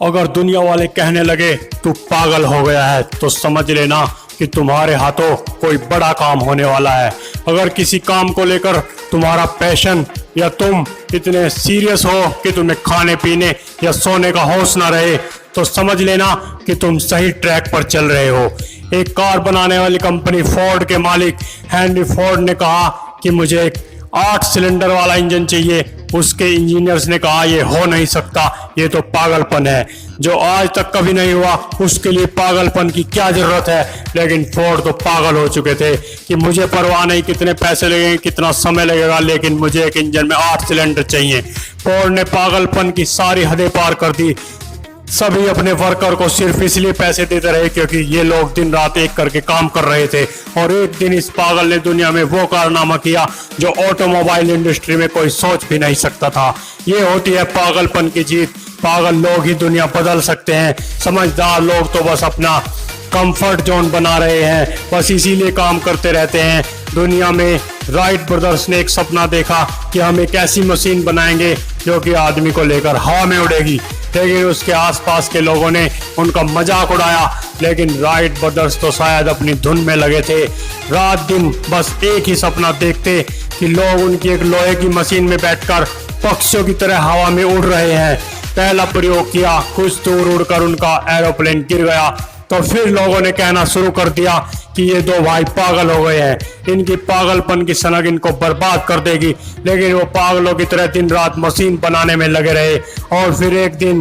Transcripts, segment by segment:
अगर दुनिया वाले कहने लगे तू पागल हो गया है तो समझ लेना कि तुम्हारे हाथों कोई बड़ा काम होने वाला है। अगर किसी काम को लेकर तुम्हारा पैशन या तुम इतने सीरियस हो कि तुम्हें खाने पीने या सोने का होश ना रहे तो समझ लेना कि तुम सही ट्रैक पर चल रहे हो। एक कार बनाने वाली कंपनी फोर्ड के मालिक हेनरी फोर्ड ने कहा कि मुझे एक 8 सिलेंडर वाला इंजन चाहिए। उसके इंजीनियर्स ने कहा ये हो नहीं सकता, ये तो पागलपन है, जो आज तक कभी नहीं हुआ उसके लिए पागलपन की क्या जरूरत है। लेकिन फोर्ड तो पागल हो चुके थे कि मुझे परवाह नहीं कितने पैसे लगेंगे, कितना समय लगेगा, लेकिन मुझे एक इंजन में 8 सिलेंडर चाहिए। फोर्ड ने पागलपन की सारी हदें पार कर दी। सभी अपने वर्कर को सिर्फ इसलिए पैसे देते रहे क्योंकि ये लोग दिन रात एक करके काम कर रहे थे। और एक दिन इस पागल ने दुनिया में वो कारनामा किया जो ऑटोमोबाइल इंडस्ट्री में कोई सोच भी नहीं सकता था। ये होती है पागलपन की जीत। पागल लोग ही दुनिया बदल सकते हैं। समझदार लोग तो बस अपना कंफर्ट जोन बना रहे हैं, बस इसीलिए काम करते रहते हैं। दुनिया में राइट ब्रदर्स ने एक सपना देखा कि हम एक ऐसी मशीन बनाएंगे जो कि आदमी को लेकर हवा में उड़ेगी, लेकिन उसके आसपास के लोगों ने उनका मजाक उड़ाया। लेकिन राइट ब्रदर्स तो शायद अपनी धुन में लगे थे। रात दिन बस एक ही सपना देखते कि लोग उनकी एक लोहे की मशीन में बैठकर पक्षियों की तरह हवा में उड़ रहे हैं। पहला प्रयोग किया, कुछ दूर उड़कर उनका एरोप्लेन गिर गया तो फिर लोगों ने कहना शुरू कर दिया कि ये दो भाई पागल हो गए हैं, इनकी पागलपन की सनक इनको बर्बाद कर देगी। लेकिन वो पागलों की तरह दिन रात मशीन बनाने में लगे रहे। और फिर एक दिन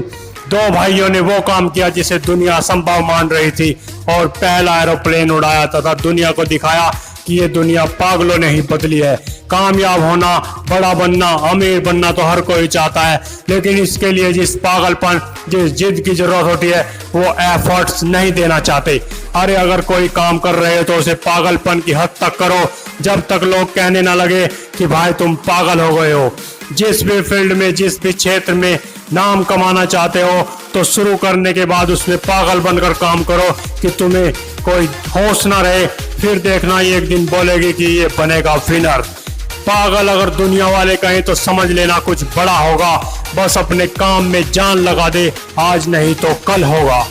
दो भाइयों ने वो काम किया जिसे दुनिया असंभव मान रही थी और पहला एरोप्लेन उड़ाया तथा दुनिया को दिखाया कि ये दुनिया पागलों ने ही बदली है। कामयाब होना, बड़ा बनना, अमीर बनना तो हर कोई चाहता है, लेकिन इसके लिए जिस पागलपन, जिस जिद की जरूरत होती है वो एफर्ट्स नहीं देना चाहते। अरे अगर कोई काम कर रहे हो तो उसे पागलपन की हद तक करो जब तक लोग कहने ना लगे कि भाई तुम पागल हो गए हो। जिस भी फील्ड में, जिस भी क्षेत्र में नाम कमाना चाहते हो तो शुरू करने के बाद उसमें पागल बनकर काम करो कि तुम्हें कोई होश ना रहे। फिर देखना एक दिन बोलेगी कि ये बनेगा विनर। पागल अगर दुनिया वाले कहें तो समझ लेना कुछ बड़ा होगा। बस अपने काम में जान लगा दे, आज नहीं तो कल होगा।